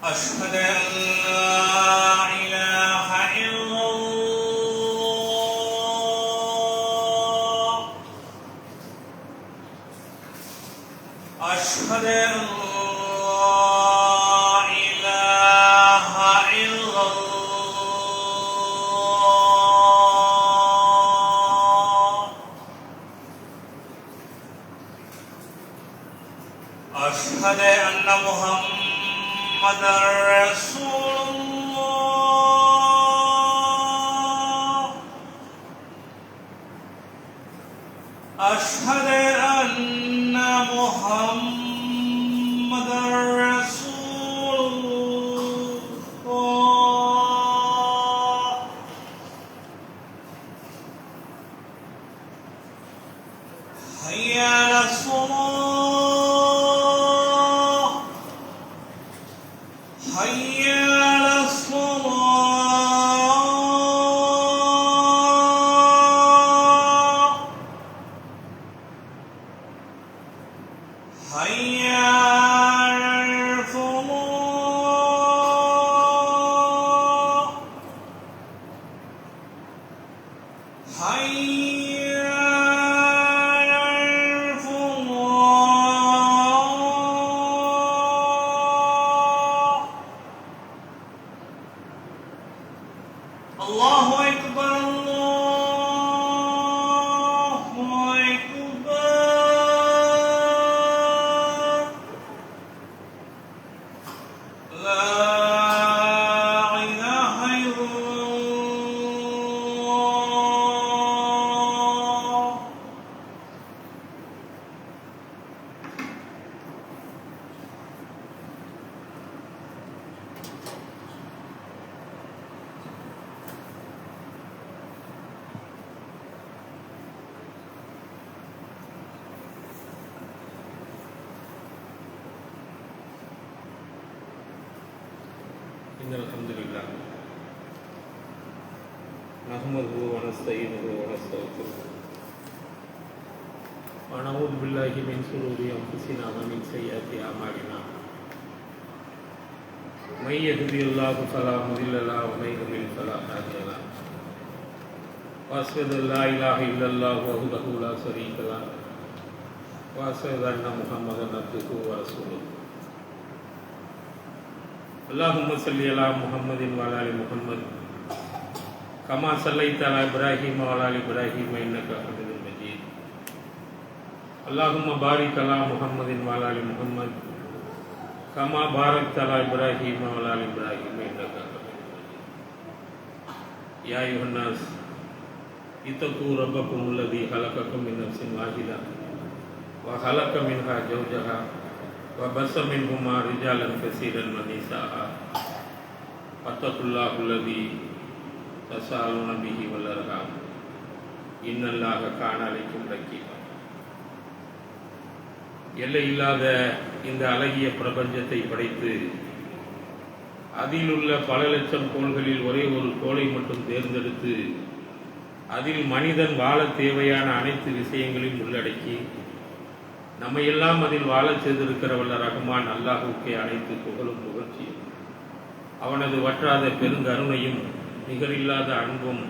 أشهد أن لا إله إلا الله أشهد أن لا إله إلا الله أشهد أن محمد رسول الله أشهد أن محمد رسول الله حي على الصلاة حي على الصلاة حي على الفلاح حي على الفلاح الله أكبر الله أكبر لا إله إلا الله إن الحمد لله نحمده ونستعينه ونستغفره ونعوذ بالله من شرور أنفسنا ومن سيئات أعمالنا من يهده الله فلا مضل له ومن يضلل فلا هادي له وأشهد أن لا إله إلا الله وحده لا شريك له وأشهد أن محمدا عبده ورسوله اللهم صل على محمد وعلى ال محمد كما صليت على ابراهيم وعلى ال ابراهيم انك حميد مجيد اللهم بارك على محمد وعلى ال محمد كما باركت على ابراهيم وعلى ال ابراهيم انك حميد مجيد يا ايها الناس اتقوا ربكم الذي خلقكم من نفس واحده وخلق منها زوجها وبث منهما رجالا كثيرا ونساء واتقوا الله الذي تساءلون به والارحام ان الله كان عليكم رقيبا எல்லை இல்லாத இந்த அழகிய பிரபஞ்சத்தை படைத்து அதில் உள்ள பல லட்சம் கோள்களில் ஒரே ஒரு கோளை மட்டும் தேர்ந்தெடுத்து அதில் மனிதன் வாழ தேவையான அனைத்து விஷயங்களையும் உள்ளடக்கி நம்மையெல்லாம் அதில் வாழச் செய்திருக்கிற வல்ல ரஹ்மான் அல்லாஹுக்கே அனைத்து புகழும் புகழ்ச்சியும் அவனது வற்றாத பெருங்கருணையும் நிகரில்லாத அன்பும்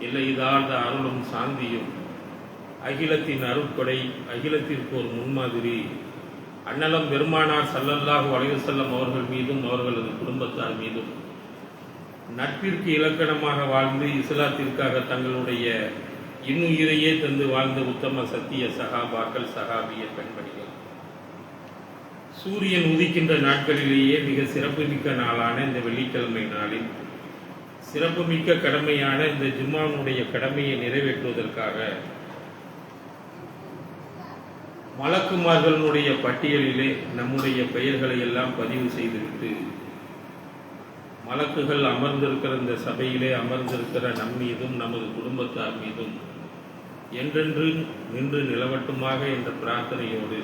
எல்லையில்லாத அருளும் சாந்தியும் அகிலத்தின் அருட்கொடை அகிலத்திற்கு ஒரு முன்மாதிரி அன்னலம் பெருமானார் ஸல்லல்லாஹு அலைஹி வஸல்லம் அவர்கள் மீதும் அவர்களது குடும்பத்தார் மீதும் நட்பிற்கு இலக்கணமாக வாழ்ந்து இஸ்லாத்திற்காக தங்களுடைய இன்னுயிரையே தந்து வாழ்ந்த உத்தம சத்திய சகாபாக்கள் சகாபிய பெண்மணிகள் சூரியன் உதிக்கின்ற நாட்களிலேயே மிக சிறப்புமிக்க நாளான இந்த வெள்ளிக்கிழமை நாளில் சிறப்புமிக்க கடமையான இந்த ஜும்மாவுடைய கடமையை நிறைவேற்றுவதற்காக மலக்குமார்களுடைய பட்டியலிலே நம்முடைய பெயர்களை எல்லாம் பதிவு செய்துவிட்டு மலக்குகள் அமர்ந்திருக்கிற இந்த சபையிலே அமர்ந்திருக்கிற நம் மீதும் நமது குடும்பத்தார் மீதும் என்றென்று நின்று நிலவட்டுமாக என்ற பிரார்த்தனையோடு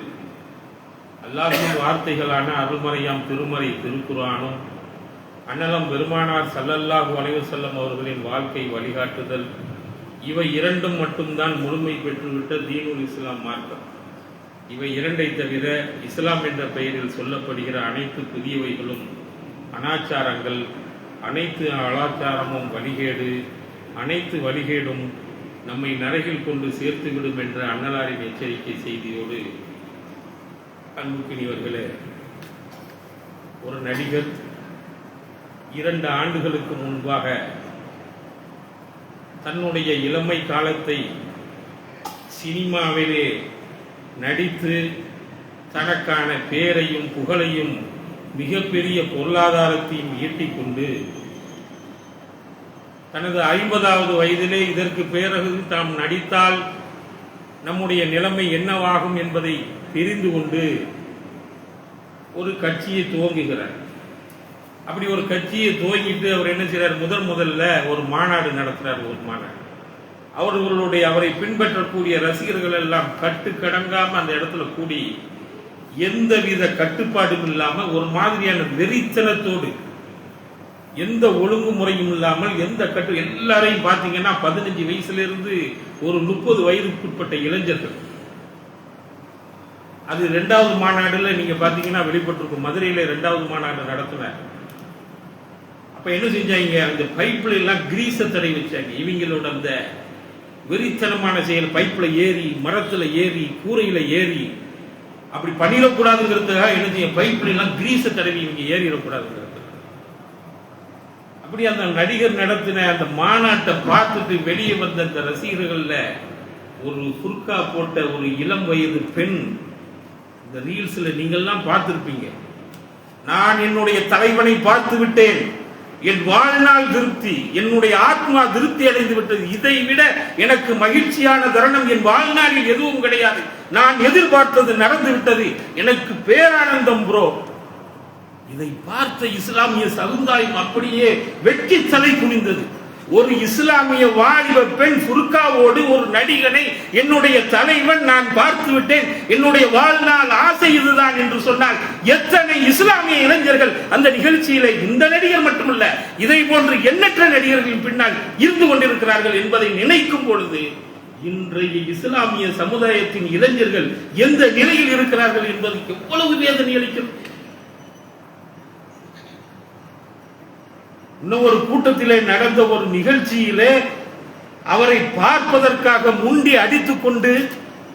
அல்லாஹ்வின் வார்த்தைகளான அருள்மறையாம் திருமறை திருக்குர்ஆனும் அன்னலம் பெருமானார் ஸல்லல்லாஹு அலைஹி வஸல்லம் அவர்களின் வாழ்க்கை வழிகாட்டுதல் இவை இரண்டும் மட்டும்தான் முழுமை பெற்றுவிட்ட தீனுல் இஸ்லாம் மார்க்கம். இவை இரண்டை தவிர இஸ்லாம் என்ற பெயரில் சொல்லப்படுகிற அனைத்து புதியவைகளும் அனாச்சாரங்கள், அனைத்து அலாச்சாரமும் வழிகேடு, அனைத்து வழிகேடும் நம்மை நரகில் கொண்டு சேர்த்துவிடும் என்ற அன்னலாரின் எச்சரிக்கை செய்தியோடு, அன்புக்குரியவர்களே, ஒரு நடிகர் 2 ஆண்டுகளுக்கு முன்பாக தன்னுடைய இளமை காலத்தை சினிமாவிலே நடித்து தனக்கான பேரையும் புகழையும் மிகப்பெரிய பொருளாதாரத்தையும் ஈட்டிக்கொண்டு தனது 50வது வயதிலே இதற்கு பிறகு தாம் நடித்தால் நம்முடைய நிலைமை என்னவாகும் என்பதை தெரிந்து கொண்டு ஒரு கட்சியை துவங்குகிறார். அப்படி ஒரு கட்சியை துவங்கிட்டு அவர் என்ன செய்றார், முதல்ல ஒரு மாநாடு நடத்துறார். ஒரு மாநாடு அவரை பின்பற்றக்கூடிய ரசிகர்கள் எல்லாம் கட்டுக்கடங்காம அந்த இடத்துல கூடி எந்தவித கட்டுப்பாடும் இல்லாம ஒரு மாதிரியான வெறித்தனத்தோடு, எந்த ஒழுங்குமுறையும் இல்லாமல், எல்லாரையும் பார்த்தீங்கன்னா 15 வயசுல இருந்து ஒரு 30 வயதுக்குட்பட்ட இளைஞர்கள். அது 2வது மாநாடுல நீங்க பாத்தீங்கன்னா வெளிப்பட்டிருக்கும். மதுரையில 2வது மாநாடு நடத்தினார். அப்ப என்ன செஞ்சாங்க, அந்த பைப்ல எல்லாம் கிரீஸ தடை வச்சாங்க. இவங்களோட அந்த வெறித்தனமான செயல், பைப்ல ஏறி, மரத்துல ஏறி, கூரையில ஏறி, அப்படி பண்ணிடக்கூடாதுங்கிறதுக்காக என்ன செய்ய, பைப்ல எல்லாம் கிரீஸ தடவி இவங்க ஏறிடக்கூடாதுங்கிறது. அப்படி அந்த நடிகர் நடத்தின அந்த மாநாட்டை பார்த்துட்டு வெளியே வந்த அந்த ரசிகர்கள்ல ஒரு புர்கா போட்ட ஒரு இளம் வயது பெண், இந்த ரீல்ஸ்ல நீங்கள்லாம் பார்த்திருப்பீங்க, நான் என்னுடைய தலைவனை பார்த்து விட்டேன், என் வாழ்நாள் திருப்தி, என்னுடைய ஆத்மா திருப்தி அடைந்து விட்டது, இதை விட எனக்கு மகிழ்ச்சியான தருணம் என் வாழ்நாளில் எதுவும் கிடையாது, நான் எதிர்பார்த்தது நடந்து விட்டது, எனக்கு பேரானந்தம் ப்ரோ. இதை பார்த்த இஸ்லாமிய சமுதாயம் அப்படியே வெட்கி தலை குனிந்தது. ஒரு இஸ்லாமிய வாலிப பெண் புர்காவோடு ஒரு நடிகனை என்னுடைய தலைவன் நான் பார்த்து விட்டேன், என்னுடைய வாழ்நாள் ஆசை இதுதான் என்று சொன்னால் எத்தனை இஸ்லாமிய இளைஞர்கள் அந்த நிகழ்ச்சியில, இந்த நடிகர் மட்டுமல்ல, இதை போன்று எண்ணற்ற நடிகர்களின் பின்னால் இருந்து கொண்டிருக்கிறார்கள் என்பதை நினைக்கும் பொழுது இன்றைய இஸ்லாமிய சமுதாயத்தின் இளைஞர்கள் எந்த நிலையில் இருக்கிறார்கள் என்பதற்கு எவ்வளவு வேதனை அளிக்கிறது. இன்னும் ஒரு கூட்டத்திலே நடந்த ஒரு நிகழ்ச்சியிலே அவரை பார்ப்பதற்காக முண்டி அடித்துக் கொண்டு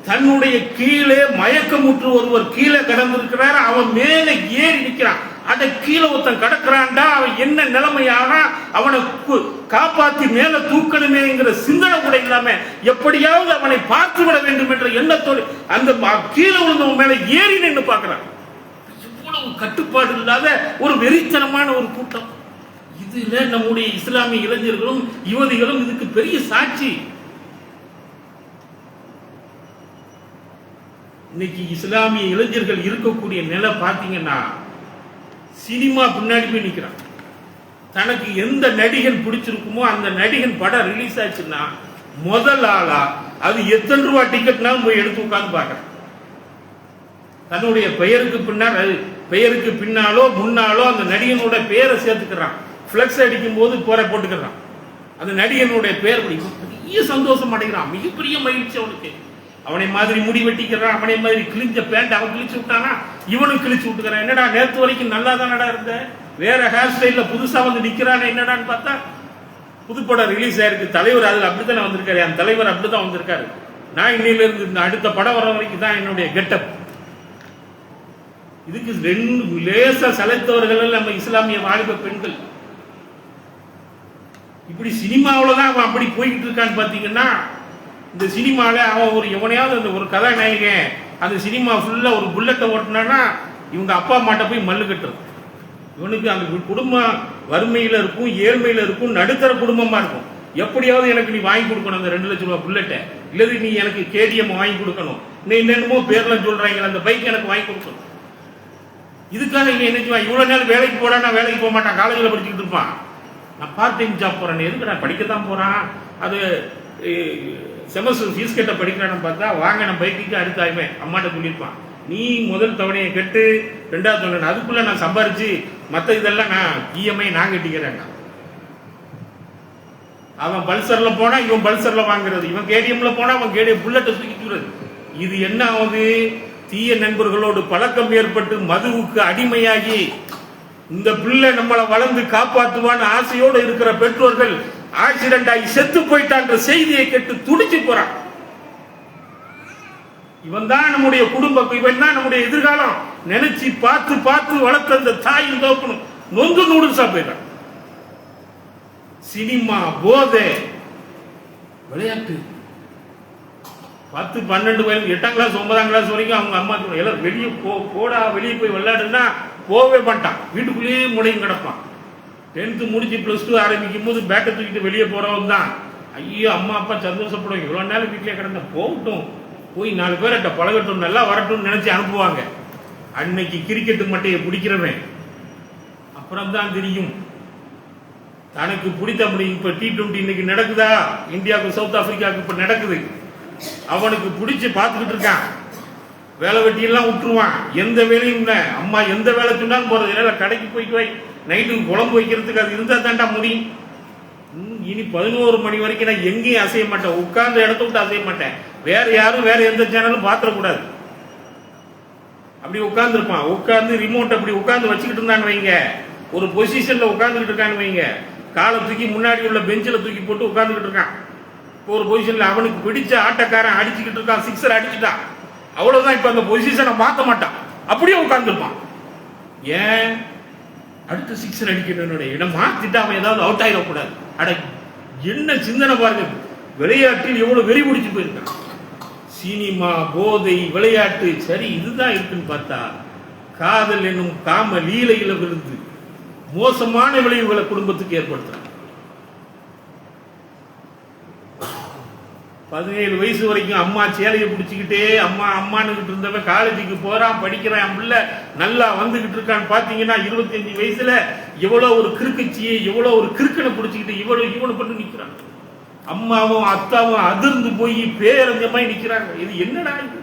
தன்னுடைய கீழே மயக்கமுற்று ஒருவர் கீழே கடந்திருக்கிறார். அவன் மேலே ஏறி நிற்கிறான். அதை கீழே ஒருத்தன் கடக்கிறான்டா, அவன் என்ன நிலைமையான, அவனை காப்பாற்றி மேல தூக்கணுமேங்கிற சிந்தனை கூட இல்லாம எப்படியாவது அவனை பார்த்து விட வேண்டும் என்ற எண்ணத்தோடு அந்த கீழே விழுந்தவன் மேல ஏறி நின்று பார்க்கிறான். இவ்வளவு கட்டுப்பாடு இல்லாத ஒரு வெறித்தனமான ஒரு கூட்டம். இதுல நம்முடைய இஸ்லாமிய இளைஞர்களும் யுவதிகளும் இதுக்கு பெரிய சாட்சி. இன்னைக்கு இஸ்லாமிய இளைஞர்கள் இருக்கக்கூடிய நிலை பாத்தீங்கன்னா, சினிமா பின்னாடி போய் நிக்கிறான். தனக்கு எந்த நடிகன் பிடிச்சிருக்குமோ அந்த நடிகன் படம் ரிலீஸ் ஆச்சுன்னா முதல் ஆளா அது எத்தனை ரூபாய் டிக்கெட்னாலும் போய் எடுத்து உட்கார்ந்து பார்க்கறான். தன்னுடைய பெயருக்கு பின்னாலோ முன்னாலோ அந்த நடிகனோட பெயரை சேர்த்துக்கிறான். பிளக்ஸ் அடிக்கும் போது போட்டுக்கிறான். அந்த நடிகனுடைய பெயர் பெரிய சந்தோஷம் அடைகிறான், மிகப்பெரிய மகிழ்ச்சி அவனுக்கு. அவனை மாதிரி முடி வெட்டிக்கிறான், அவனை மாதிரி கிழிஞ்ச பேண்ட் அவன் கிழிச்சு விட்டானா இவனும் கிழிச்சு விட்டுக்கிறான். என்னடா நேற்று வரைக்கும் நல்லா தானடா இருந்த, வேற ஹேர் ஸ்டைல்ல புதுசா வந்து நிக்கிறான் என்னடான்னு பார்த்தா புதுப்படம் ரிலீஸ் ஆயிருக்கு, தலைவர் அதுல அப்படித்தானே வந்திருக்காரு, அந்த தலைவர் அப்படித்தான் வந்திருக்காரு. நான் இன்னையில இருந்து இந்த அடுத்த படம் வர வரைக்கும் தான் என்னுடைய கெட்டப். இதுக்கு 2 லேசா சலைத்தவர்கள் நம்ம இஸ்லாமிய வாலிப பெண்கள். இப்படி சினிமாவில் தான் அவன் அப்படி போய்கிட்டு இருக்கான்னு பார்த்தீங்கன்னா, இந்த சினிமாவில் அவன் ஒரு எவனையாவது அந்த ஒரு கதாநாயகன் அந்த சினிமா ஃபுல்லாக ஒரு புல்லட்டை ஓட்டினான்னா இவங்க அப்பா அம்மாட்ட போய் மல்லு கட்டுறது. இவனுக்கு அந்த குடும்பம் வறுமையில் இருக்கும், ஏழ்மையில் இருக்கும், நடுத்தர குடும்பமாக இருக்கும். எப்படியாவது எனக்கு நீ வாங்கி கொடுக்கணும் அந்த 2 லட்சம் ரூபாய் புல்லட்டை, இல்லது நீ எனக்கு கேடிஎம் வாங்கி கொடுக்கணும், நீ என்னென்னமோ பேர்லாம் சொல்றாங்க, அந்த பைக் எனக்கு வாங்கி கொடுக்கணும். இதுக்காக இவன் என்ன செய்வான், இவ்வளோ நேரம் வேலைக்கு போடா, நான் வேலைக்கு போக மாட்டான், காலேஜில் படிச்சுக்கிட்டு இருப்பான். நான் பார்ட் டைம் ஜாப் போறேன், எதுக்கு நான் படிக்கத்தான் போறான், அது செமஸ்டர் ஃபீஸ் கட்ட படிக்கிறான்னு பார்த்தா வாங்கின பைக்கு அடுத்தாயுமே அம்மாட்ட சொல்லியிருப்பான், நீ முதல் தவணையை கட்டு, 2வது தவணை அதுக்குள்ள நான் சம்பாரிச்சு மற்ற இதெல்லாம் நான் இஎம்ஐ நான் கட்டிக்கிறேன். அவன் பல்சர்ல போனா இவன் பல்சர்ல வாங்குறது, இவன் கேடிஎம்ல போனா அவன் கேடிஎம் புல்லட்டை தூக்கிக்கிறது. இது என்ன ஆகுது, தீய நண்பர்களோடு பழக்கம் ஏற்பட்டு மதுவுக்கு அடிமையாகி இந்த பிள்ளை நம்மளை வளர்ந்து காப்பாற்றுவான்னு ஆசையோடு இருக்கிற பெற்றோர்கள் ஆக்சிடென்ட் ஆகி செத்து போயிட்டான்ற செய்தியை கேட்டு துடிச்சு போறான். இவன் தான் நம்முடைய குடும்பம், இவன் தான் நம்முடைய எதிர்காலம் நினைச்சு பார்த்து பார்த்து வளர்த்த அந்த தாயும் தோப்பனும் நொந்து நூடுல்ஸா போயிட்டான். சினிமா, போதை, விளையாட்டு 10, 12 வயது 8ஆம் கிளாஸ் 9ஆம் கிளாஸ் வரைக்கும் அவங்க அம்மா எல்லாரும் வெளியே போடா வெளியே போய் விளையாடுன்னா போகவே மாட்டான், வீட்டுக்குள்ளேயே முடையும் கிடப்பான். 10th முடிச்சு +2 ஆரம்பிக்கும் போது பேட்டை தூக்கிட்டு வெளியே போறவன் தான் ஐயோ அம்மா அப்பா சந்தோஷப்படும், இவ்வளவு நேரம் வீட்டிலே கிடந்த போகட்டும், போய் 4 பேர்கிட்ட பழகட்டும், நல்லா வரட்டும்னு நினைச்சு அனுப்புவாங்க. அன்னைக்கு கிரிக்கெட்டு மட்டையை பிடிக்கிறவன் அப்புறம் தான் தெரியும் தனக்கு பிடித்த முடியும். இப்ப T20 இன்னைக்கு நடக்குதா, இந்தியாவுக்கு சவுத் ஆப்பிரிக்காவுக்கு இப்ப நடக்குது. அவனுக்கு பிடிச்சு பார்த்துக்கிட்டு இருக்கான், வேலை வெட்டியெல்லாம் விட்டுருவான், எந்த வேலையும் இல்லை. அம்மா எந்த வேலை சொன்னாலும் போறது இல்லை, கடைக்கு போயிட்டு வை, நைட்டுக்கு குழம்பு வைக்கிறதுக்கு அது இருந்தா தாண்டா முடியும். இனி 11 மணி வரைக்கும் நான் எங்கேயும் அசைய மாட்டேன், உட்கார்ந்த இடத்த விட்டு அசைய மாட்டேன், வேற யாரும் வேற எந்த சேனலும் பாத்திரக்கூடாது. அப்படி உட்கார்ந்து இருப்பான், உட்கார்ந்து ரிமோட் அப்படி உட்கார்ந்து வச்சுக்கிட்டு இருந்தான்னு வைங்க, ஒரு பொசிஷன்ல உட்கார்ந்துகிட்டு இருக்கான்னு வைங்க, காலை தூக்கி முன்னாடி உள்ள பெஞ்சில் தூக்கி போட்டு உட்கார்ந்துகிட்டு இருக்கான். ஒரு பொசிஷன்ல அவனுக்கு பிடிச்ச ஆட்டக்காரன் அடிச்சுக்கிட்டு இருக்கான், 6 அடிச்சுட்டான், அவ்வளவுதான். இப்ப அந்த பொசிஷனை மாத்த மாட்டான், அப்படியே உட்கார்ந்துருப்பான். ஏன் அடுத்த 6 அடிக்கணும், இடம் மாத்திட்டு அவன் ஏதாவது அவுட் ஆகிடக்கூடாது. அட என்ன சிந்தனை பாருங்க, விளையாட்டில் எவ்வளவு வெறி பிடிச்சு போயிருக்கான். சினிமா, போதை, விளையாட்டு, சரி இதுதான் இருக்குன்னு பார்த்தா காதல் என்னும் காம லீலையில விழுந்து மோசமான விளைவுகளை குடும்பத்துக்கு ஏற்படுத்துறான். 17 வயசு வரைக்கும் அம்மா சேலையை பிடிச்சிக்கிட்டே அம்மா அம்மானுக்கிட்டு இருந்தவன் காலேஜுக்கு போறான், படிக்கிறான், என் பிள்ளை நல்லா வந்துகிட்டு இருக்கான்னு பாத்தீங்கன்னா 25 வயசுல எவ்வளவு ஒரு கிறுக்கச்சியை, எவ்வளவு ஒரு கிறுக்கனை பிடிச்சிக்கிட்டு இவ்வளவு பண்ணி நிக்கிறான். அம்மாவும் அத்தாவும் அதிர்ந்து போய் பேரஞ்சமாய் நிக்கிறாங்க. இது என்னடா இது,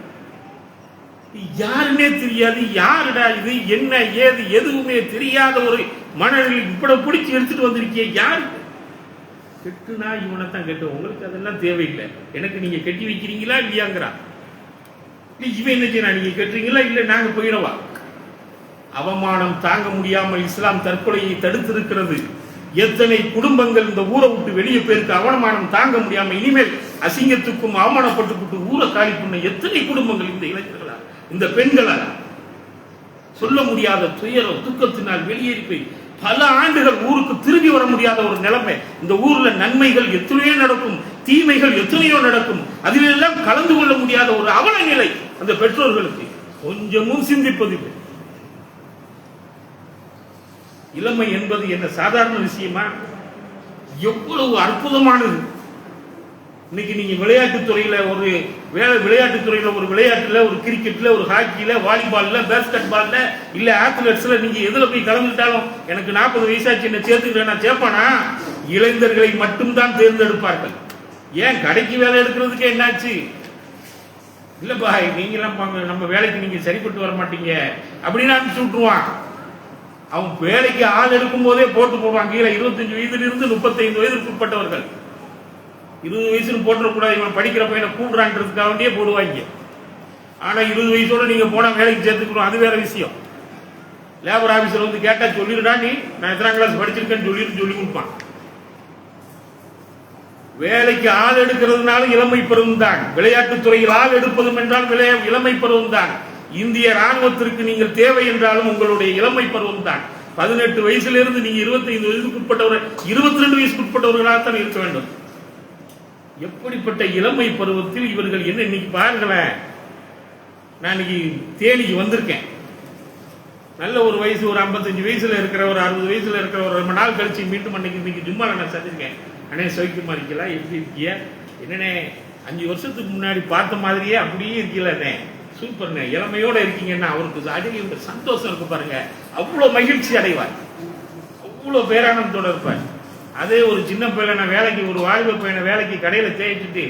யாருன்னே தெரியாது, யாருடா இது, என்ன ஏது எதுவுமே தெரியாத ஒரு மனநிலை இவ்வளவு பிடிச்சி எடுத்துட்டு வந்திருக்கிய, யாரு கெட்டுனா இவனைத்தான் கெட்டு, உங்களுக்கு அதெல்லாம் தேவையில்லை, எனக்கு நீங்க கெட்டி வைக்கிறீங்களா இல்லையாங்கிறான். இவன் என்ன செய்யறான், நீங்க கெட்டுறீங்களா இல்ல நாங்க போயிடவா. அவமானம் தாங்க முடியாமல் இஸ்லாம் தற்கொலையை தடுத்திருக்கிறது. எத்தனை குடும்பங்கள் இந்த ஊரை விட்டு வெளியே போயிருக்கு, அவமானம் தாங்க முடியாம இனிமேல் அசிங்கத்துக்கும் அவமானப்பட்டு ஊரை காலி பண்ண எத்தனை குடும்பங்கள் இந்த இளைஞர்களா, இந்த பெண்களா சொல்ல முடியாத துயரம் துக்கத்தினால் வெளியேறி போய் பல ஆண்டுகள் ஊருக்கு திரும்பி வர முடியாத ஒரு நிலைமை. இந்த ஊர்ல நன்மைகள் எத்தனையோ நடக்கும், தீமைகள் எத்தனையோ நடக்கும், அதிலெல்லாம் கலந்து கொள்ள முடியாத ஒரு அவல நிலை அந்த பெற்றோர்களுக்கு. கொஞ்சமும் சிந்திப்பதில்லை. இளமை என்பது என்ன சாதாரண விஷயமா, எவ்வளவு அற்புதமானது. இன்னைக்கு நீங்க விளையாட்டுத்துறையில ஒரு விளையாட்டுத்துறையில ஒரு விளையாட்டுல, ஒரு கிரிக்கெட்ல, ஒரு ஹாக்கில, வாலிபால்ல, பேஸ்கெட் பால்ல, இல்ல அத்லெட்ஸ்ல நீங்க எதுல போய் கலந்துட்டாலும் எனக்கு 40 வயசாச்சு என்ன சேர்த்துக்கிறேன் சேர்ப்பானா, இளைஞர்களை மட்டும்தான் தேர்ந்தெடுப்பார்கள். ஏன் கடைக்கு வேலை எடுக்கிறதுக்கு என்னாச்சு, இல்ல பாய் நீங்க எல்லாம் நம்ம வேலைக்கு நீங்க சரிப்பட்டு வர மாட்டீங்க அப்படின்னு அனுப்பிச்சு விட்டுருவான். அவன் வேலைக்கு ஆள் எடுக்கும் போதே போட்டு போவாங்க, 25 வயதுல இருந்து 35 வயதுக்கு உட்பட்டவர்கள். 20 வயசுன்னு போட்டுறக்கூடாது, இவன் படிக்கிற பையனை கூடுறான்றதுக்காக வேண்டியே போடுவாங்க. ஆனா 20 வயசோட நீங்க போனா வேலைக்கு சேர்த்துக்கணும், அது வேற விஷயம். லேபர் ஆபீஸ்ல வந்து கேட்டா சொல்லிடுடா, நீ நான் எத்தனாம் கிளாஸ் படிச்சிருக்கேன்னு சொல்லி கொடுப்பான். வேலைக்கு ஆள் எடுக்கிறதுனால இளமை பருவம் தான், விளையாட்டுத் துறையில் ஆள் எடுப்பதும் என்றால் இளமை பருவம் தான். இந்திய ராணுவத்திற்கு நீங்கள் தேவை என்றாலும் உங்களுடைய இளமை பருவம் தான். 18 வயசுல இருந்து நீங்க 25 வயசுக்கு உட்பட்டவர்கள், 22 வயசுக்கு உட்பட்டவர்களாகத்தான் இருக்க வேண்டும். எப்படிப்பட்ட இளமை பருவத்தில் இவர்கள் என்ன. இன்னைக்கு பாருங்களேன், நான் இன்னைக்கு தேனிக்கு வந்திருக்கேன், நல்ல ஒரு வயசு, ஒரு 55 வயசுல இருக்கிற, ஒரு 60 வயசுல இருக்கிற, ஒரு ரொம்ப நாள் கழிச்சு மீண்டும் இன்னைக்கு ஜும்மால நான் சந்திருக்கேன். அண்ணே சௌக்கியமா இருக்கலாம், எப்படி இருக்கிய, என்னண்ணே 5 வருஷத்துக்கு முன்னாடி பார்த்த மாதிரியே அப்படியே இருக்கீங்களே, சூப்பர்ண்ணே, இளமையோட இருக்கீங்கன்னா அவருக்கு அடையிற சந்தோஷம் இருக்கு பாருங்க, அவ்வளவு மகிழ்ச்சி அடைவார், அவ்வளவு பேரானந்தோட இருப்பார். அதே ஒரு சின்ன பையனை வேலைக்கு, ஒரு வாலிப பையனை வேலைக்கு கடையில தேய்ச்சிட்டு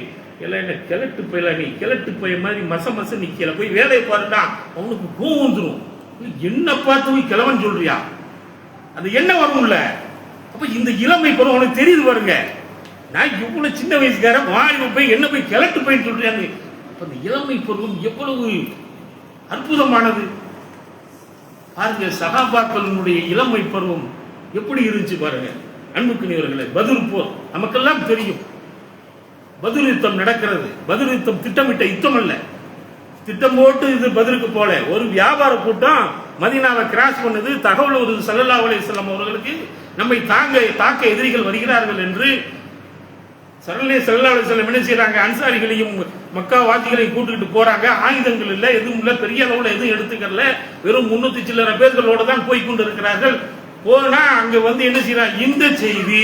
எல்லாம் என்ன கிழட்டு பையல, நீ கிழட்டு பைய மாதிரி மச நிக்கல, போய் வேலையை பாருடா, அவனுக்கு கோவம் வந்துடும். என்ன பார்த்து போய் கிழவன் சொல்றியா, அது என்ன வரும்ல. அப்ப இந்த இளமை பருவம் அவனுக்கு தெரியுது பாருங்க, நான் இவ்வளவு சின்ன வயசுக்கார வாலிப போய் என்ன போய் கிழட்டு பையன் சொல்றியாங்க. அந்த இளமை பருவம் எவ்வளவு அற்புதமானது. பாருங்க, சஹாபாக்களினுடைய இளமை பருவம் எப்படி இருந்துச்சு பாருங்க. அன்புக்குரியவர்களே, பத்ர் போர் நமக்கெல்லாம் தெரியும். பத்ர் யுத்தம் நடக்கிறது. பத்ர் யுத்தம் திட்டமிட்ட யுத்தம் அல்ல. திட்டம் போட்டு இது பத்ருக்கு போல ஒரு வியாபார கூட்டம் மதீனாவை கிராஸ் பண்ணுது. தகவல் ஒரு ஸல்லல்லாஹு அலைஹி வஸல்லம் அவர்களுக்கு நம்மை தாக்க எதிரிகள் வருகிறார்கள் என்று. ஸல்லல்லாஹு அலைஹி வஸல்லம் என்ன செய்யறாங்க? அன்சாரிகளையும் மக்கா வாசிகளையும் கூட்டிட்டு போறாங்க. ஆயுதங்கள் இல்லை, எதுவும் இல்லை, பெரிய அளவுல எதுவும் எடுத்துக்கல. வெறும் 300 சில்லற பேர்களோட தான் போய் கொண்டு இருக்கிறார்கள். போனா அங்க வந்து என்ன செய்யறான்? இந்த செய்தி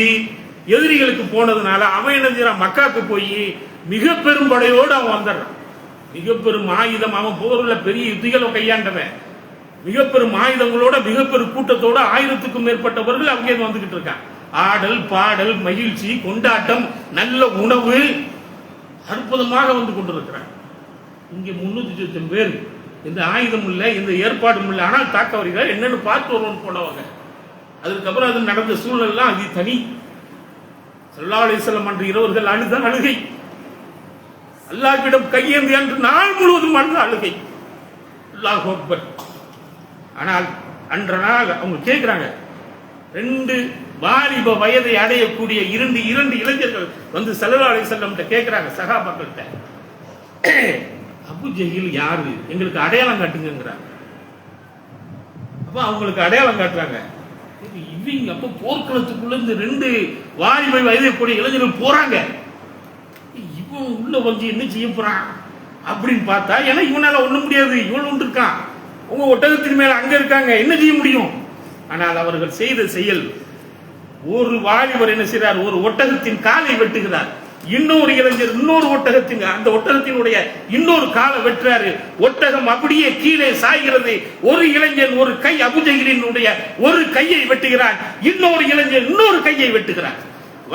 எதிரிகளுக்கு போனதுனால அவன் என்ன செய்யறான்? மக்காக்கு போய் மிக பெரும் படையோடு அவன் வந்துடுறான். மிக பெரும் ஆயுதம். அவன் போர்ல பெரிய யுத்திகளை கையாண்டவன். மிக பெரும் ஆயுதங்களோட மிக பெரும் கூட்டத்தோட 1000க்கும் மேற்பட்டவர்கள் அவங்க வந்துகிட்டு இருக்கான். ஆடல் பாடல் மகிழ்ச்சி கொண்டாட்டம் நல்ல உணவு அற்புதமாக வந்து கொண்டிருக்கிறான். இங்கே 300 பேர், எந்த ஆயுதம் இல்லை, எந்த ஏற்பாடும் இல்லை. ஆனால் தாக்க வருகிறார். என்னன்னு பார்த்து வருவோம் போனவங்க. அதுக்கப்புறம் அது நடந்த சூழ்நிலாம் அது தனி. ஸல்லல்லாஹு அலைஹி வஸல்லம் அன்று இரவர்கள் அழுகை. அல்லாஹ்விடம் கையேந்தி அன்று நாள் முழுவதும் அழுத அழுகை. அல்லாஹ் அக்பர். ஆனால் அன்ற நாள் அவங்க கேட்கிறாங்க. 2 வாலிப வயதை அடையக்கூடிய இரண்டு இளைஞர்கள் வந்து ஸல்லல்லாஹு அலைஹி வஸல்லம் கேட்கிறாங்க, சஹாபாக்கள்கிட்ட, அபூ ஜஹீல் யாரு, எங்களுக்கு அடையாளம் காட்டுங்கிறாங்க. அப்ப அவங்களுக்கு அடையாளம் காட்டுறாங்க. இவங்க அப்ப போர்க்களத்துக்குள்ள இந்த 2 வாலிப வயதை கூடிய இளைஞர்கள் போறாங்க. இவன் உள்ள வந்து என்ன செய்ய போறான் அப்படின்னு பார்த்தா, ஏன்னா இவனால ஒண்ணும் முடியாது, இவன் ஒன்று இருக்கான், உங்க ஒட்டகத்தின் மேல அங்க இருக்காங்க, என்ன செய்ய முடியும்? ஆனால் அவர்கள் செய்த செயல், ஒரு வாலிபர் என்ன செய்றார்? ஒரு ஒட்டகத்தின் காலை வெட்டுகிறார். இன்னொரு இளைஞர் இன்னொரு ஒட்டகத்தின் அந்த ஒட்டகத்தினுடைய இன்னொரு காலை வெட்டுறாரு. ஒட்டகம் அப்படியே கீழே சாய்கிறது. ஒரு இளைஞன் ஒரு கை அபூ ஜஹீலினுடைய ஒரு கையை வெட்டுகிறார். இன்னொரு இளைஞன் இன்னொரு கையை வெட்டுகிறார்.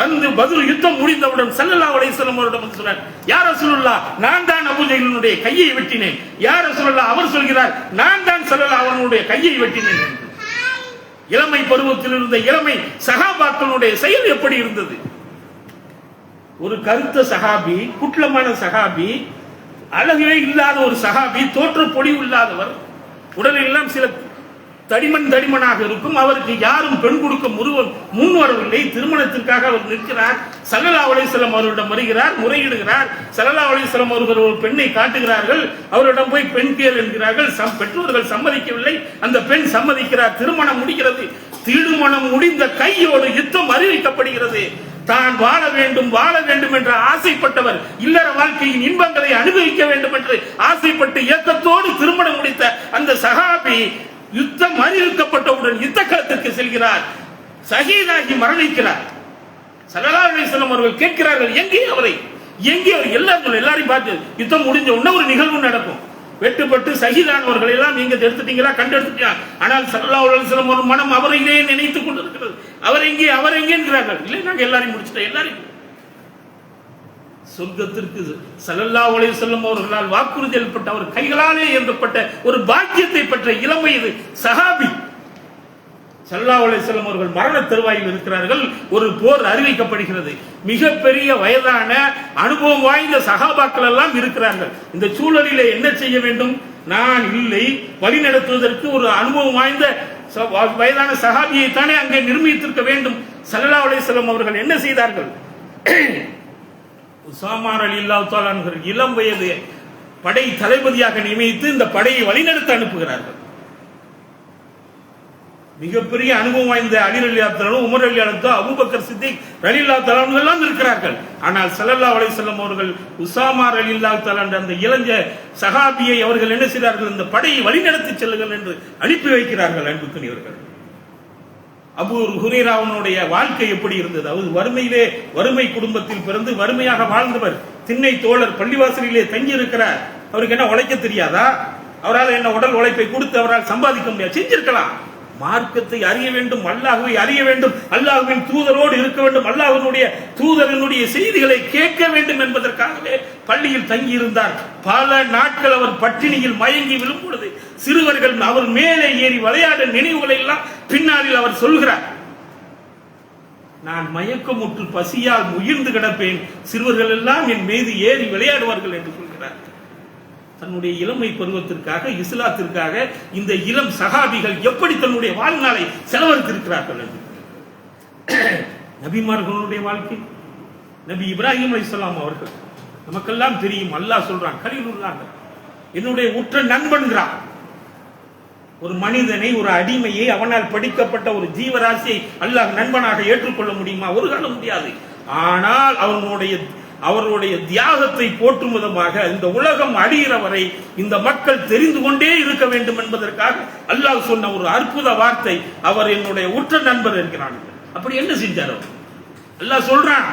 வந்து பத்ர் யுத்தம் முடிந்தவுடன் ஸல்லல்லாஹு அலைஹி வஸல்லம் அவரிடம் வந்து சொன்னார், யா ரசூலுல்லாஹ், நான் தான் அபூ ஜஹீலினுடைய கையை வெட்டினேன். யா ரசூலுல்லாஹ், அவர் சொல்கிறார், நான் தான் ஸல்லல்லாஹு அவனுடைய கையை வெட்டினேன். இளமை பருவத்தில் இருந்த இளமை சஹாபாக்களுடைய செயல் எப்படி இருந்தது? ஒரு கருத்த சஹாபி, குட்லமான சஹாபி, அழகே இல்லாத ஒரு சஹாபி, தோற்ற பொலிவு இல்லாதவர், உடலெல்லாம் சில தடிமனாக இருக்கும். அவருக்கு யாரும் பெண் கொடுக்க முன் வரவில்லை. திருமணத்திற்காக அவர் நிற்கிறார். ஸல்லல்லாஹு அலைஹி வஸல்லம் அவரிடம் வருகிறார், முறையிடுகிறார். ஸல்லல்லாஹு அலைஹி வஸல்லம் அவர்கள் ஒரு பெண்ணை காட்டுகிறார்கள். அவரிடம் போய் பெண் கேள் என்கிறார்கள். பெற்றோர்கள் சம்மதிக்கவில்லை. அந்த பெண் சம்மதிக்கிறார். திருமணம் முடிகிறது. திருமணம் முடிந்த கையோடு யுத்தம் அறிவிக்கப்படுகிறது. தான் வாழ வேண்டும் என்று ஆசைப்பட்டவர், இல்லற வாழ்க்கையின் இன்பங்களை அனுபவிக்க வேண்டும் என்று ஆசைப்பட்டு ஏக்கத்தோடு திருமணம் முடித்த அந்த சஹாபி யுத்தம் அறிவிக்கப்பட்டவுடன் யுத்த களத்திற்கு செல்கிறார். ஷஹீதாகி மரணிக்கிறார். ஸல்லல்லாஹு அலைஹி வஸல்லம் அவர்கள் கேட்கிறார்கள், எங்கே அவர்? எல்லாரையும் பார்த்து யுத்தம் முடிஞ்ச உடனே ஒரு நிகழ்வு நடக்கும். வெட்டுப்பட்டு ஷஹீதானவர்கள் எல்லாம் நீங்க எடுத்துட்டீங்களா? கண்டெடுத்துட்டீங்க. ஆனால் ஸல்லல்லாஹு அலைஹி வஸல்லம் ஒரு மனம் அவரையே நினைத்துக் கொண்டிருக்கிறது. அவர் எங்கே என்கிறார்கள். இல்லை, நாங்க எல்லாரையும் முடிச்சிட்டோம். எல்லாரையும் சொர்க்கத்திற்கு ஸல்லல்லாஹு அலைஹி வஸல்லம் அவர்களால் வாக்குறுதி அளிக்கப்பட்ட, அவர் கைகளாலே ஏந்தப்பட்ட ஒரு பாக்கியத்தை பெற்ற இளமை இது. சஹாபி ஸல்லல்லாஹு அலைஹி வஸல்லம் அவர்கள் மரண தருவாயில் இருக்கிறார்கள். ஒரு போர் அறிவிக்கப்படுகிறது. மிகப்பெரிய வயதான அனுபவம் வாய்ந்த சஹாபாக்கள் எல்லாம் இருக்கிறார்கள். இந்த சூழலிலே என்ன செய்ய வேண்டும்? நான் இல்லை, வழி நடத்துவதற்கு ஒரு அனுபவம் வாய்ந்த வயதான சஹாபியை தானே அங்கே நிர்மித்திருக்க வேண்டும். ஸல்லல்லாஹு அலைஹி வஸல்லம் அவர்கள் என்ன செய்தார்கள்? உஸாமா ரலியல்லாஹு தஆலா அன்ஹு இளம் வயது படை தளபதியாக நியமித்து இந்த படையை வழிநடத்த அனுப்புகிறார்கள். மிகப்பெரிய அனுபவம் வாய்ந்த அலி ரலியல்லாஹு தஆலா, உமர் ரலியல்லாஹு தஆலா, அபூபக்கர் சித்திக் ரலியல்லாஹு தஆலா எல்லாம் இருக்கிறார்கள். ஆனால் ஸல்லல்லாஹு அலைஹி வஸல்லம் அவர்கள் உஸாமா ரலியல்லாஹு தஆலா அந்த இளஞ்ச சஹாபியை அவர்கள் என்ன செய்தார்கள்? இந்த படையை வழிநடத்தி செல்லுங்கள் என்று அனுப்பி வைக்கிறார்கள். அன்புக்குரியவர்கள், அபூ ஹுரைராவுடைய வாழ்க்கை எப்படி இருந்தது? அவர் வறுமை குடும்பத்தில் பிறந்து வறுமையாக வாழ்ந்தவர். திண்ணை தோழர், பள்ளிவாசலிலே தங்கி இருக்கிறார். அவருக்கு என்ன உழைக்க தெரியாதா? அவரால் என்ன உடல் உழைப்பை கொடுத்து அவரால் சம்பாதிக்க முடியாது? செஞ்சிருக்கலாம். மார்க்கத்தை அறிய வேண்டும், அல்லாஹ்வை அறிய வேண்டும், அல்லாஹ்வின் தூதரோடு இருக்க வேண்டும், அல்லாஹ்வினுடைய தூதரினுடைய செய்திகளை கேட்க வேண்டும் என்பதற்காகவே பள்ளியில் தங்கி இருந்தார். பல நாட்கள் அவர் பட்டினியில் மயங்கி விழும் பொழுது சிறுவர்கள் அவர் மேலே ஏறி விளையாட நினைவுகளை எல்லாம் பின்னாளில் அவர் சொல்கிறார். நான் மயக்கமுற்று பசியால் உயிர்ந்து கிடப்பேன், சிறுவர்கள் எல்லாம் என் மீது ஏறி விளையாடுவார்கள் என்று சொல்கிறார். தன்னுடைய இளமை பருவத்திற்காக, இஸ்லாத்திற்காக இந்த இளம் சகாபிகள் எப்படி தன்னுடைய வாழ்நாளை செலவழித்திருக்கிறார்கள் என்று. நபிமார்களுடைய வாழ்க்கை, நபி இப்ராஹிம் அலைஹிஸ்ஸலாம் அவர்கள் நமக்கெல்லாம் தெரியும். அல்லாஹ் சொல்றான், கலீலுல்லாஹ், என்னுடைய உற்ற நண்பன்கிறான். ஒரு மனிதனை, ஒரு அடிமையை, அவனால் படிக்கப்பட்ட ஒரு ஜீவராசியை அல்லாஹ் நண்பனாக ஏற்றுக்கொள்ள முடியுமா? ஒரு காலம் முடியாது. ஆனால் அவருடைய தியாகத்தை போற்றும் விதமாக இந்த உலகம் அழிகிற வரை இந்த மக்கள் தெரிந்து கொண்டே இருக்க வேண்டும் என்பதற்காக அல்லாஹ் சொன்ன ஒரு அற்புத வார்த்தை, அவர் என்னுடைய உற்ற நண்பர் இருக்கிறான். அப்படி என்ன செஞ்சார்? அல்லாஹ் சொல்றான்,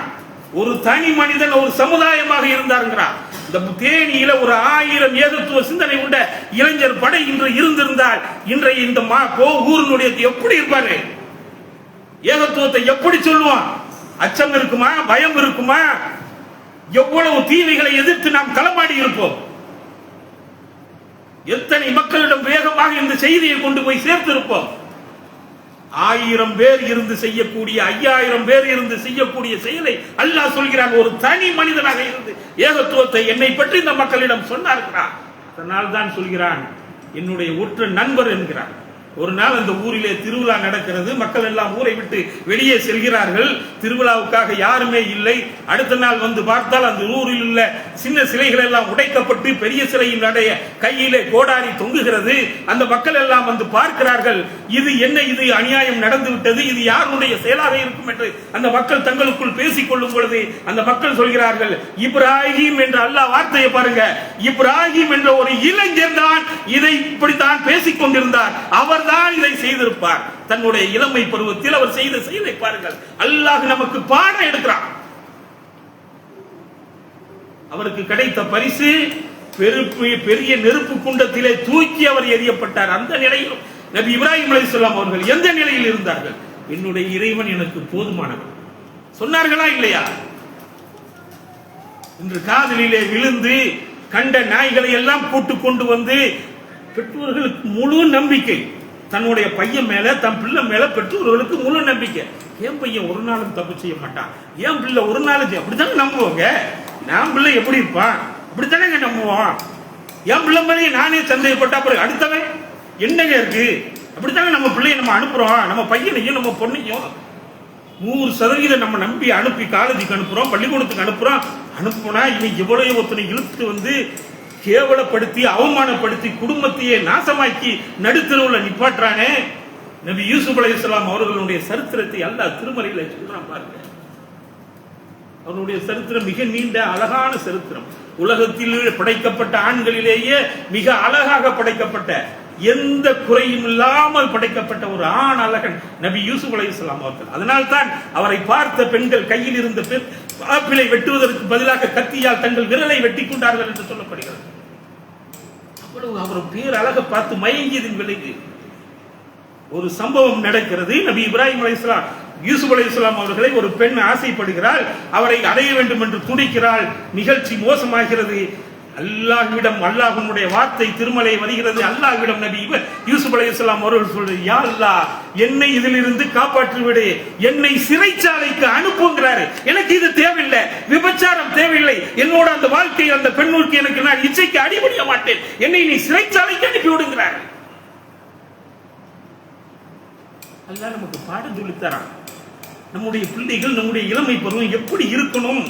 ஒரு தனி மனிதன் ஒரு சமுதாயமாக இருந்தாருங்கிறான். இந்த தேனியில ஒரு 1000 ஏகத்துவ சிந்தனை உண்ட இளைஞர் படை இன்று இருந்திருந்தால் இன்றைய இந்த ஊரினுடைய எப்படி இருப்பாரு? ஏகத்துவத்தை எப்படி சொல்லுவான்? அச்சம் இருக்குமா? பயம் இருக்குமா? எவ்வளவு தீமைகளை எதிர்த்து நாம் களமாடி இருப்போம். எத்தனை மக்களிடம் வேகமாக இந்த செய்தியை கொண்டு போய் சேர்த்திருப்போம். 1000 பேர் இருந்து செய்யக்கூடிய, 5000 பேர் இருந்து செய்யக்கூடிய செயலை அல்லாஹ் சொல்கிறான், ஒரு தனி மனிதனாக இருந்து ஏகத்துவத்தை என்னை பற்றி இந்த மக்களிடம் சொன்னார்களான். அதனால் தான் சொல்கிறான், என்னுடைய உற்ற நண்பர் என்கிறான். ஒரு நாள் அந்த ஊரிலே திருவிழா நடக்கிறது. மக்கள் எல்லாம் ஊரை விட்டு வெளியே செல்கிறார்கள். திருவிழாவுக்காக யாருமே இல்லை. அடுத்த நாள் வந்து பார்த்தால் அந்த ஊரில் உள்ள சின்ன சிலைகள் எல்லாம் உடைக்கப்பட்டு பெரிய சிலையின் அடைய கையிலே கோடாரி தொங்குகிறது. அந்த மக்கள் எல்லாம் வந்து பார்க்கிறார்கள். இது என்ன, இது அநியாயம் நடந்து விட்டது, இது யாருடைய செயலாக இருக்கும் என்று அந்த மக்கள் தங்களுக்குள் பேசிக் கொள்ளும் பொழுது அந்த மக்கள் சொல்கிறார்கள், இப்ராஹிம் என்ற அல்லாஹ் வார்த்தையை பாருங்க, இப்ராஹிம் என்ற ஒரு இளைஞர் தான் இதை இப்படித்தான் பேசிக் கொண்டிருந்தார், அவர் தான் இதை செய்திருப்பார். தன்னுடைய இளமை பருவத்தில் அவர் செய்த செயலை பாருங்கள். அல்லாஹ் நமக்கு பாடம் எடுக்கிறான். அவருக்கு கிடைத்த பரிசு பெரிய நெருப்பு குண்டத்திலே தூக்கி அவர் எரியப்பட்டார். அந்த நிலையில் நபி இப்ராஹிம் அலைஹிஸ்ஸலாம் அவர்கள் எந்த நிலையில் இருந்தார்கள்? என்னுடைய இறைவன் எனக்கு போதுமானவன் சொன்னார்களா இல்லையா? இன்று காதலிலே விழுந்து கண்ட நாய்களை எல்லாம் கூட்டு கொண்டு வந்து பெற்றோர்களுக்கு முழு நம்பிக்கை, தன்னுடைய பையன் மேல, தன் பிள்ளை மேல பெற்றோர்களுக்கு முழு நம்பிக்கை. என் பையன் ஒரு நாளும் தப்பு செய்ய மாட்டான், என் பிள்ளை ஒரு நாளும் அப்படித்தானே நம்புவோங்க. நான் பிள்ளை எப்படி இருப்பான் அப்படித்தானே நம்புவோம். என் பிள்ளை மேலே நானே சந்தேகப்பட்டா பிறகு அடுத்தவன் என்னங்க இருக்கு, அப்படித்தானே நம்ம பிள்ளைய நம்ம அனுப்புறோம். நம்ம பையனையும் நம்ம பொண்ணையும் 100% நம்ம நம்பி அனுப்பி காலேஜுக்கு அனுப்புறோம், பள்ளிக்கூடத்துக்கு அனுப்புறோம். அனுப்புனா இவன் எவ்வளவு ஒருத்தனை இழுத்து வந்து கேவலப்படுத்தி அவமானப்படுத்தி குடும்பத்தையே நாசமாக்கி நடுத்தரவுல நிப்பாட்டுறானே. நபி யூசுப் அலைஹிஸ்ஸலாம் அவர்களுடைய சரித்திரத்தை அல்லாஹ் திருமறையில சொல்றான் பாருங்க. அவருடைய சரித்திரம் மிக நீண்ட அழகான சரித்திரம். உலகத்தில் படைக்கப்பட்ட ஆண்களிலேயே மிக அழகாக படைக்கப்பட்ட, எந்த குறையும் இல்லாமல் படைக்கப்பட்ட ஒரு ஆண் அழகன் நபி யூசுப் அலைஹிஸ்ஸலாம் அவர்கள். அதனால்தான் அவரை பார்த்த பெண்கள் கையில் இருந்த ஆப்பிளை வெட்டுவதற்கு பதிலாக கத்தியால் தங்கள் விரலை வெட்டி கொண்டார்கள் என்று சொல்லப்படுகிறது. அவ்வளவு அவர் பேர் அழக பார்த்து மயங்கியதின் விளைவு ஒரு சம்பவம் நடக்கிறது. நபி இப்ராஹிம் அலைஹிஸ்ஸலாம் யூசுப் அலைஹிஸ்ஸலாம் அவர்களை ஒரு பெண் ஆசைப்படுகிறாள், அவரை அடைய வேண்டும் என்று துடிக்கிறாள். நிகழ்ச்சி மோசமாகிறது. அல்லாஹ்விடம் அல்லாஹ்வுடைய வார்த்தை திருமலை வருகிறது. அல்லாஹ்விடம் நபி யூசுப் அலைஹிஸ்ஸலாம் அவர்கள் சொல்றார், யா அல்லாஹ், என்னை இதிலிருந்து காப்பாற்றி விடு, என்னை சிறைச்சாலைக்கு அனுப்புங்கிறாரு. எனக்கு இது தேவையில்லை, விபச்சாரம் தேவையில்லை, என்னோட அந்த வாழ்க்கை அந்த பெண்ணுக்கு எனக்கு நான் இச்சைக்கு அடிபடிய மாட்டேன், என்னை நீ சிறைச்சாலைக்கு அனுப்பி விடுங்கிறார். அல்லாஹ் நமக்கு பாடம் சொல்லித்தரான். நம்முடைய பிள்ளைகள் நம்முடைய இளமை பருவம் எப்படி இருக்கணும்,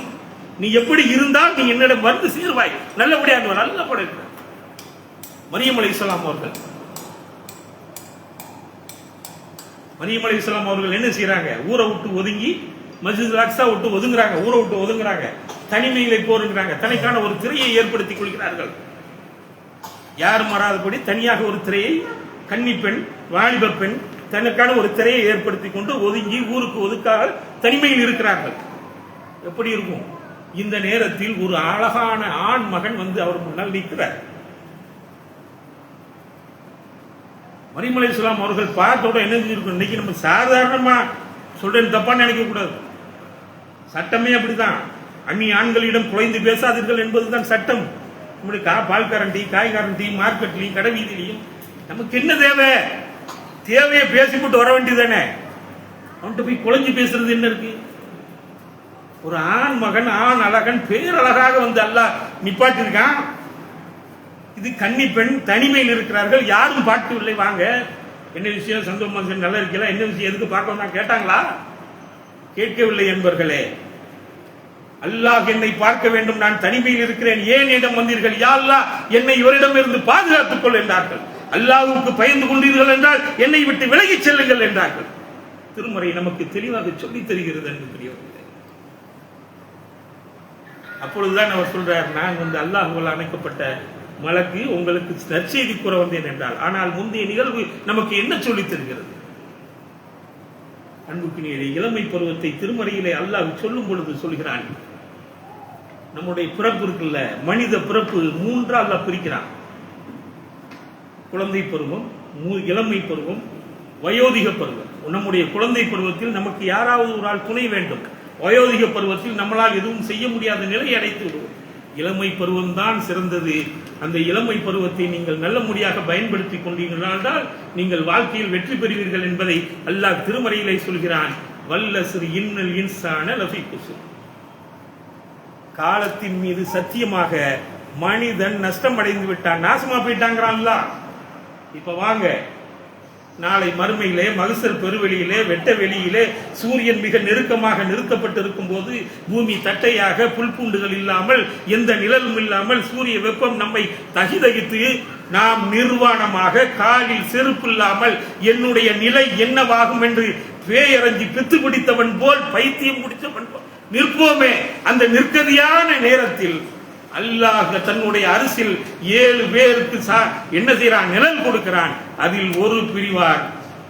நீ எப்படி இருந்தால் நீ என்னிடம் வந்து சேர்வாய், நல்லபடியாக நல்ல படம். மரியம் அலைஹிஸ்ஸலாம் அவர்கள் என்ன செய்யறாங்க? ஊரை விட்டு ஒதுங்கி மஸ்ஜித் அக்ஸா விட்டு ஒதுங்குறாங்க, ஊரை விட்டு ஒதுங்குறாங்க, தனிமையிலே போருங்கிறாங்க. தனக்கான ஒரு திரையை ஏற்படுத்திக் கொள்கிறார்கள். யாரும் வராதபடி தனியாக ஒரு திரையை, கன்னி பெண், வாலிப பெண் தனக்கான ஒரு திரையை ஏற்படுத்திக் கொண்டு ஒதுங்கி ஊருக்கு ஒதுக்காக தனிமையில் இருக்கிறார்கள். எப்படி இருக்கும்? இந்த நேரத்தில் ஒரு அழகான ஆண் மகன் வந்து அவர் முன்னால் நிற்கிறார். மரியம் அலைஹிஸ்ஸலாம் அவர்கள் பார்த்தோட என்ன செஞ்சிருக்கும்? இன்னைக்கு நம்ம சாதாரணமா சொல்றேன், தப்பா நினைக்க கூடாது. சட்டமே அப்படிதான். அந்நிய ஆண்களிடம் குறைந்து பேசாதீர்கள் என்பதுதான் சட்டம். நம்முடைய பால்காரன் டீ, காய்காரன் டீ, மார்க்கெட்லையும் கடை வீதியிலையும் நமக்கு என்ன தேவை? தேவையை பேசிவிட்டு வர வேண்டியதானே. அவன்கிட்ட போய் குழஞ்சி பேசுறது என்ன இருக்கு? ஒரு ஆண் மகன், ஆண் அழகன், பேரழகாக வந்து அல்லாஹ் நிப்பாட்டிருக்கான். இது கன்னி பெண் தனிமையில் இருக்கிறார்கள், யாரும் பார்க்கவில்லை. வாங்க, என்ன விஷயம், சந்தோஷமா நல்லா இருக்கலாம், என்ன விஷயம், எதுக்கு பார்க்க வந்தா கேட்டாங்களா? கேட்கவில்லை என்பர்களே. அல்லாஹ் என்னை பார்க்க வேண்டும், நான் தனிமையில் இருக்கிறேன், ஏன் என்னிடம் வந்தீர்கள்? யா அல்லாஹ் என்னை இவரிடம் இருந்து பாதுகாத்துக் கொள் என்றார்கள். அல்லாஹ்வுக்கு பயந்து கொண்டீர்கள் என்றால் என்னை விட்டு விலகிச் செல்லுங்கள் என்றார்கள். திருமறை நமக்கு தெளிவாக சொல்லித் தருகிறது என்று பெரியவர்களே. அப்பொழுதுதான் அவர் சொல்றார், நான் அல்லாஹ்வால் அமைக்கப்பட்ட மலக்கு உங்களுக்கு நற்செய்தி கூற வந்தேன் என்றால். ஆனால் முந்தைய நிகழ்வு நமக்கு என்ன சொல்லித் தருகிறது? அன்புக்கினியரே, இளமை பருவத்தை திருமறையிலே அல்லாஹ் சொல்லும் பொழுது சொல்கிறான், நம்முடைய பிறப்பு இருக்குல்ல, மனித பிறப்பு மூன்றால் அல்லாஹ் பிரிக்கிறான். குழந்தை பருவம், இளமை பருவம், வயோதிக பருவம். நம்முடைய குழந்தை பருவத்தில் நமக்கு யாராவது ஒரு ஆள் துணை வேண்டும். வயோதிக பருவத்தில் நம்மளால் எதுவும் செய்ய முடியாத நிலை அடைத்து விடுவோம். இளமை பருவம் தான் சிறந்தது. அந்த இளமை பருவத்தை நீங்கள் நல்ல முறையாக பயன்படுத்தி கொண்டீர்களால் நீங்கள் வாழ்க்கையில் வெற்றி பெறுவீர்கள் என்பதை அல்லாஹ் திருமறையிலே சொல்கிறான். வல்லஸ்ரி இன்னல் இன்சான லஃபீ குஸ்ர். காலத்தின் மீது சத்தியமாக மனிதன் நஷ்டம் அடைந்து விட்டான், நாசமா போயிட்டாங்கிறான்ல. இப்ப வாங்க, நாளை மறுமையிலே மகசர் பெருவெளியிலே வெட்ட வெளியிலே சூரியன் மிக நெருக்கமாக நிறுத்தப்பட்டிருக்கும் போது பூமி தட்டையாக புல்பூண்டுகள் இல்லாமல் எந்த நிழலும் இல்லாமல் சூரிய வெப்பம் நம்மை தகிதகித்து நாம் நிர்வாணமாக காலில் செருப்பு இல்லாமல் என்னுடைய நிலை என்னவாகும் என்று பேயரஞ்சி பித்து பிடித்தவன் போல் பைத்தியம் பிடித்தவன் போல் நிற்போமே. அந்த நிற்கதியான நேரத்தில் அல்லாஹ் தன்னுடைய அரசில் 7 பேருக்கு என்ன செய்யறான்? நிழல் கொடுக்கிறான். அதில் ஒரு பிரிவார்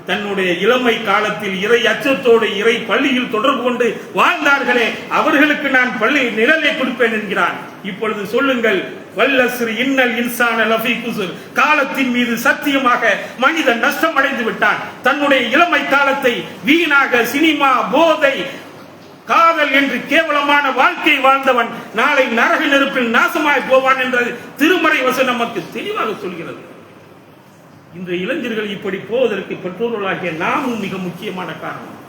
தன்னுடைய இளமை காலத்தில் இறை அச்சத்தோடு இறை பள்ளியில் தொடர்பு கொண்டு வாழ்ந்தார்களே, அவர்களுக்கு நான் பள்ளி நிழலை கொடுப்பேன் என்கிறான். இப்பொழுது சொல்லுங்கள், வல்லஸ்ரி இன்னல் இன்சான லஃபீ குஸ்ர். காலத்தின் மீது சத்தியமாக மனிதன் நஷ்டம் அடைந்து விட்டான். தன்னுடைய இளமை காலத்தை வீணாக சினிமா, போதை, காதல் என்று கேவலமான வாழ்க்கை வாழ்ந்தவன் நாளை நரக நெருப்பில் நாசமாய் போவான் என்ற திருமறை வசனம் நமக்கு தெளிவாக சொல்கிறது. இந்த இளைஞர்கள் இப்படி போவதற்கு பெற்றோர்களாகிய நாமும் மிக முக்கியமான காரணம்.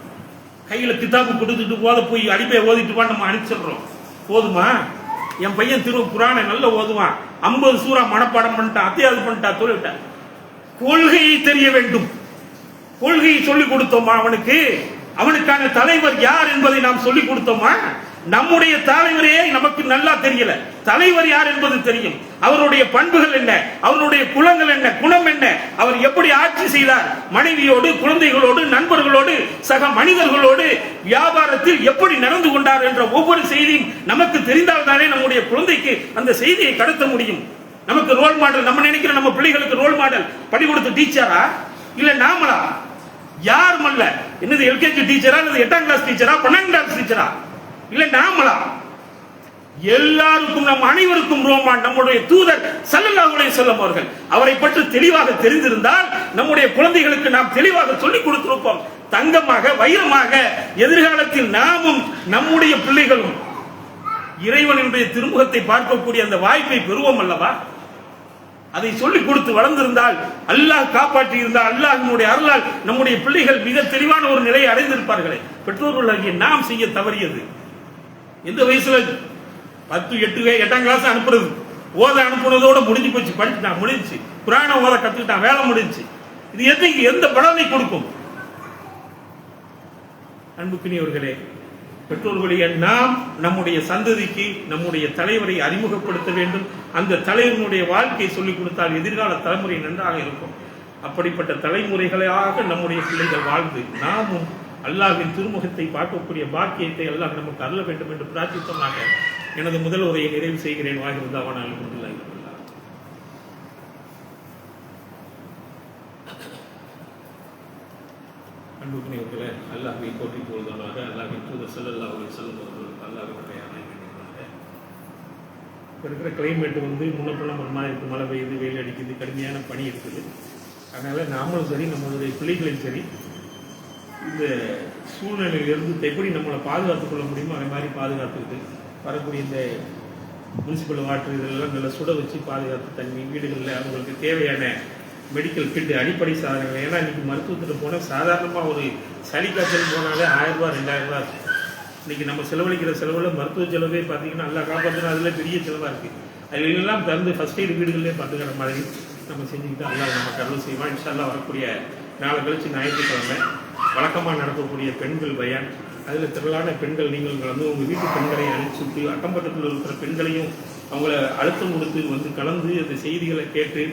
கையில கிதாபு கொடுத்துட்டு போத போய் அடிப்பை ஓதிட்டு வா நம்ம அனுப்பிச்சிடுறோம். போதுமா? என் பையன் குர்ஆனை நல்லா ஓதுவான், 50 சூரா மனப்பாடம் பண்ணிட்டான், அத்தியாவது பண்ணிட்டான், சொல்லிவிட்டான். கொள்கையை தெரிய வேண்டும். கொள்கையை சொல்லிக் கொடுத்தோமா அவனுக்கு? அவனுக்கான தலைவர் யார் என்பதை நாம் சொல்லிக் கொடுத்தோமா? நம்முடைய தலைவரே நமக்கு நல்லா தெரியல. தலைவர் யார் என்பது தெரியும். அவருடைய பண்புகள் என்ன, அவருடைய குணங்கள் என்ன, குணம் என்ன, அவர் எப்படி ஆட்சி செய்தார், மனைவியோடு, குழந்தைகளோடு, நண்பர்களோடு, சக மனிதர்களோடு வியாபாரத்தில் எப்படி நடந்து கொண்டார் என்ற ஒவ்வொரு செய்தியும் நமக்கு தெரிந்தால்தானே நம்முடைய குழந்தைக்கு அந்த செய்தியை கடத்த முடியும். நமக்கு ரோல் மாடல், நம்ம நினைக்கிற நம்ம பிள்ளைகளுக்கு ரோல் மாடல் படி கொடுத்த டீச்சரா இல்ல நாமளா? யாரும் அல்ல. என்னது எல்கேஜி டீச்சரா இல்ல 8ஆம் கிளாஸ் டீச்சரா 12ஆம் கிளாஸ் டீச்சரா இல்ல நாமளா? எல்லாருக்கும், நம் அனைவருக்கும் ரோமான் நம்முடைய தூதர் ஸல்லல்லாஹு அலைஹி வஸல்லம் அவர்கள். அவரை பற்றி தெளிவாக தெரிந்திருந்தால் நம்முடைய குழந்தைகளுக்கு நாம் தெளிவாக சொல்லிக் கொடுத்திருப்போம். தங்கமாக, வைரமாக எதிர்காலத்தில் நாமும் நம்முடைய பிள்ளைகளும் இறைவனுடைய திருமுகத்தை பார்க்கக்கூடிய அந்த வாய்ப்பை பெறுவோம் அல்லவா? அதை சொல்லிக் கொடுத்து வளர்ந்திருந்தால், அல்லாஹ் காப்பாற்றி இருந்தால், அல்லாஹ்வினுடைய அருளால் நம்முடைய பிள்ளைகள் மிக தெளிவான ஒரு நிலையை அடைந்திருப்பார்களே. பெற்றோர்களாகிய நாம் செய்ய தவறியது எந்த வயசுல 10, 8ஆம் கிளாஸ் அனுப்புறது, ஓத அனுப்புனதோட முடிஞ்சு போச்சு. படிச்சுட்டான், முடிஞ்சு. குர்ஆனை ஓத கத்துக்கிட்டான், வேலை முடிஞ்சு. இது எந்த பலனை கொடுக்கும்? அன்புக்குரியவர்களே, பெற்றோர்களே, நாம் நம்முடைய சந்ததிக்கு நம்முடைய தலைவரை அறிமுகப்படுத்த வேண்டும். அந்த தலைவனுடைய வாழ்க்கையை சொல்லிக் கொடுத்தால் எதிர்கால தலைமுறை நன்றாக இருக்கும். அப்படிப்பட்ட தலைமுறைகளாக நம்முடைய பிள்ளைகள் வாழ்ந்து நாமும் அல்லாஹ்வின் திருமுகத்தை பார்க்கக்கூடிய பாக்கியத்தை அல்லாஹ் நமக்கு அருள வேண்டும் என்று பிரார்த்தித்தமாக எனது முதல் உரையை நிறைவு செய்கிறேன். வாகிருந்தாவான அல்ஹம்துலில்லாஹ். அன்புக்குரியவர்களே, அல்லாஹ்வை போற்றி புகழ்ந்தவனாக அல்லாஹ்வின் தூதர் ஸல்லல்லாஹு அலைஹி வஸல்லம் அவர்களுக்கு அல்லாஹ்வுடைய ஆணையினாக இப்போ இருக்கிற கிளைமேட் முன்ன பின்ன ஒரு மாதிரி இருக்குது. மழை பெய்யுது, வெயில் அடிக்குது, கடுமையான பனி இருக்குது. அதனால் நாமளும் சரி, நம்மளுடைய பிள்ளைகளையும் சரி, இந்த சூழ்நிலையிலிருந்து எப்படி நம்மளை பாதுகாத்துக் கொள்ள முடியுமோ அதே மாதிரி பாதுகாத்துக்கிட்டு வரக்கூடிய இந்த முனிசிபல் வாட்டர் இதெல்லாம் நல்லா சுட வச்சு பாதுகாத்து தண்ணி வீடுகளில் அவங்களுக்கு தேவையான மெடிக்கல் கிட்டு, அடிப்படை சாதனங்கள். ஏன்னா இன்றைக்கி மருத்துவத்தில் போனால் சாதாரணமாக ஒரு சளி காய்ச்சல் போனாலே 1000 ரூபா 2000 ரூபா இன்றைக்கி நம்ம செலவழிக்கிற செலவில் மருத்துவ செலவே பார்த்தீங்கன்னா நல்லா காப்பாற்றினா அதில் பெரிய செலவாக இருக்குது. அதிலெல்லாம் திறந்து ஃபஸ்ட் எய்டு வீடுகளிலே பார்த்துக்கிற மாதிரி நம்ம செஞ்சுக்கிட்டு அல்லாஹ் நமக்கு அருள் செய்வான். இன்ஷா அல்லாஹ் வரக்கூடிய நாளை கழிச்சு ஞாயிற்றுக்கிழமை வழக்கமாக நடக்கக்கூடிய பெண்கள் பயான், அதில் திரளான பெண்கள் நீங்கள் வந்து உங்கள் வீட்டு பெண்களை அழைச்சிட்டு அக்கம் பக்கத்தில் இருக்கிற பெண்களையும் அவங்கள அழுத்தம் கொடுத்து வந்து கலந்து அந்த செய்திகளை கேட்டு,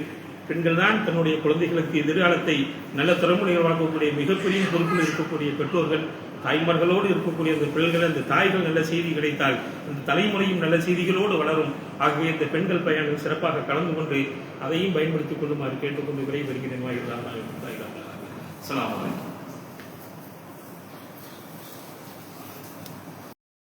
பெண்கள் தான் தன்னுடைய குழந்தைகளுக்கு எதிர்காலத்தை நல்ல தலைமுறைகளாக்கக்கூடிய மிகப்பெரிய பொறுப்பில் இருக்கக்கூடிய பெற்றோர்கள், தாய்மார்களோடு இருக்கக்கூடிய அந்த பிள்ளைகள், அந்த தாய்கள் நல்ல செய்தி கிடைத்தால் அந்த தலைமுறையும் நல்ல செய்திகளோடு வளரும். ஆகவே இந்த பெண்கள் பயணங்கள் சிறப்பாக கலந்து கொண்டு அதையும் பயன்படுத்திக் கொள்ளுமாறு கேட்டுக்கொண்டு விரைவருகிறேன். அஸ்ஸலாமு அலைக்கும்.